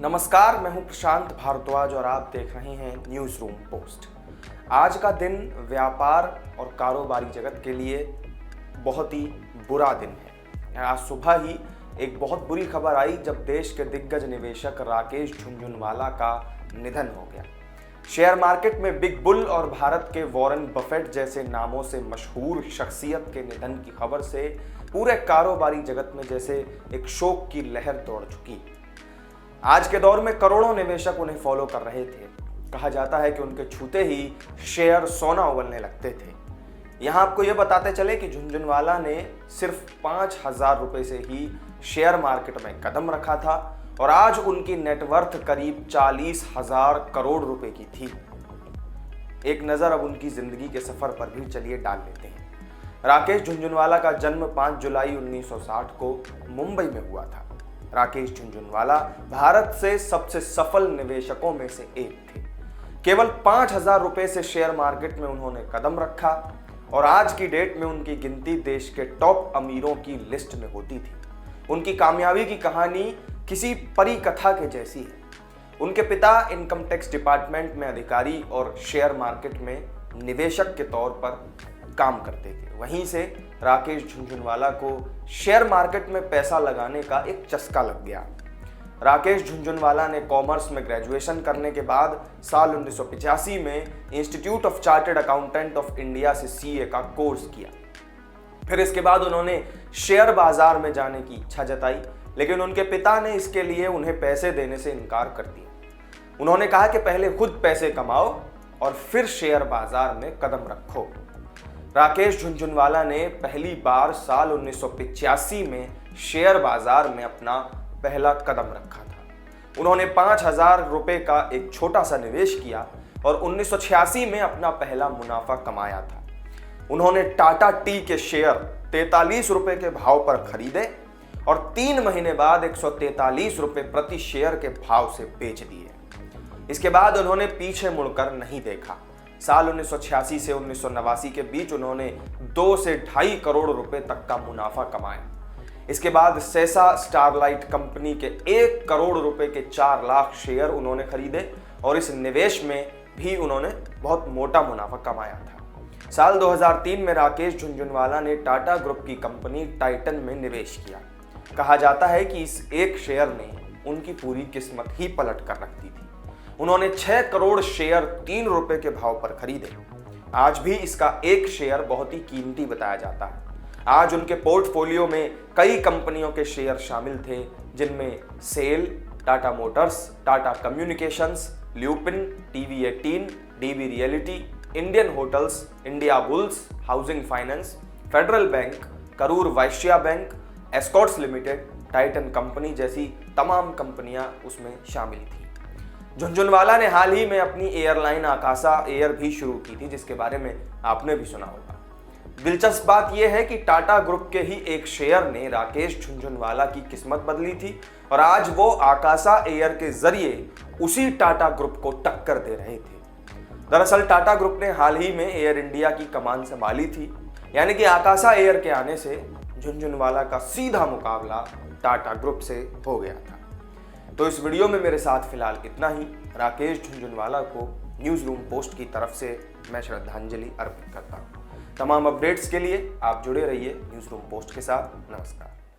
नमस्कार, मैं हूं प्रशांत भारद्वाज और आप देख रहे हैं न्यूज़ रूम पोस्ट। आज का दिन व्यापार और कारोबारी जगत के लिए बहुत ही बुरा दिन है। आज सुबह ही एक बहुत बुरी खबर आई जब देश के दिग्गज निवेशक राकेश झुनझुनवाला का निधन हो गया। शेयर मार्केट में बिग बुल और भारत के वॉरेन बफेट जैसे नामों से मशहूर शख्सियत के निधन की खबर से पूरे कारोबारी जगत में जैसे एक शोक की लहर दौड़ चुकी। आज के दौर में करोड़ों निवेशक उन्हें फॉलो कर रहे थे। कहा जाता है कि उनके छूते ही शेयर सोना उगलने लगते थे। यहाँ आपको यह बताते चले कि झुनझुनवाला ने सिर्फ 5,000 रुपए से ही शेयर मार्केट में कदम रखा था और आज उनकी नेटवर्थ करीब 40,000 करोड़ रुपए की थी। एक नजर अब उनकी जिंदगी के सफर पर भी चलिए डाल लेते हैं। राकेश झुनझुनवाला का जन्म 5 जुलाई 1960 को मुंबई में हुआ था। राकेश झुनझुनवाला भारत से सबसे सफल निवेशकों में से एक थे। केवल 5,000 रुपए से शेयर मार्केट में उन्होंने कदम रखा और आज की डेट में उनकी गिनती देश के टॉप अमीरों की लिस्ट में होती थी। उनकी कामयाबी की कहानी किसी परी कथा के जैसी है। उनके पिता इनकम टैक्स डिपार्टमेंट में अधिकारी और शेयर मार्केट में निवेशक के तौर पर काम करते थे। वहीं से राकेश झुनझुनवाला को शेयर मार्केट में पैसा लगाने का एक चस्का लग गया। राकेश झुनझुनवाला ने कॉमर्स में ग्रेजुएशन करने के बाद साल 1985 में institute of chartered accountant of India से सीए का कोर्स किया। फिर इसके बाद उन्होंने शेयर बाजार में जाने की इच्छा जताई, लेकिन उनके पिता ने इसके लिए उन्हें पैसे देने से इनकार कर दिया। उन्होंने कहा कि पहले खुद पैसे कमाओ और फिर शेयर बाजार में कदम रखो। राकेश झुनझुनवाला ने पहली बार साल 1985 में शेयर बाजार में अपना पहला कदम रखा था। उन्होंने 5,000 रुपए का एक छोटा सा निवेश किया और 1986 में अपना पहला मुनाफा कमाया था। उन्होंने टाटा टी के शेयर 43 रुपए के भाव पर खरीदे और 3 महीने बाद 143 रुपए प्रति शेयर के भाव से बेच दिए। इसके बाद उन्होंने पीछे मुड़कर नहीं देखा। साल 1986 से 1989 के बीच उन्होंने 2 से 2.5 करोड़ रुपए तक का मुनाफा कमाया। इसके बाद सेसा स्टारलाइट कंपनी के 1 करोड़ रुपए के 4 लाख शेयर उन्होंने खरीदे और इस निवेश में भी उन्होंने बहुत मोटा मुनाफा कमाया था। साल 2003 में राकेश झुनझुनवाला ने टाटा ग्रुप की कंपनी टाइटन में निवेश किया। कहा जाता है कि इस एक शेयर ने उनकी पूरी किस्मत ही पलट कर रख दी थी। उन्होंने 6 करोड़ शेयर 3 रुपए के भाव पर खरीदे। आज भी इसका एक शेयर बहुत ही कीमती बताया जाता है। आज उनके पोर्टफोलियो में कई कंपनियों के शेयर शामिल थे, जिनमें SAIL, Tata motors, Tata communications, Lupin, TV18, DB realty, Indian hotels, India bulls, housing finance, federal bank, Karur Vysya bank, Escorts limited, Titan company जैसी तमाम कंपनियां उसमें शामिल थी। झुनझुनवाला ने हाल ही में अपनी एयरलाइन आकाशा एयर भी शुरू की थी, जिसके बारे में आपने भी सुना होगा। दिलचस्प बात यह है कि टाटा ग्रुप के ही एक शेयर ने राकेश झुनझुनवाला की किस्मत बदली थी और आज वो आकाशा एयर के जरिए उसी टाटा ग्रुप को टक्कर दे रहे थे। दरअसल टाटा ग्रुप ने हाल ही में एयर इंडिया की कमान संभाली थी, यानी कि आकाशा एयर के आने से झुनझुनवाला का सीधा मुकाबला टाटा ग्रुप से हो गया था। तो इस वीडियो में मेरे साथ फिलहाल इतना ही। राकेश झुनझुनवाला को न्यूज़ रूम पोस्ट की तरफ से मैं श्रद्धांजलि अर्पित करता हूँ। तमाम अपडेट्स के लिए आप जुड़े रहिए न्यूज़ रूम पोस्ट के साथ। नमस्कार।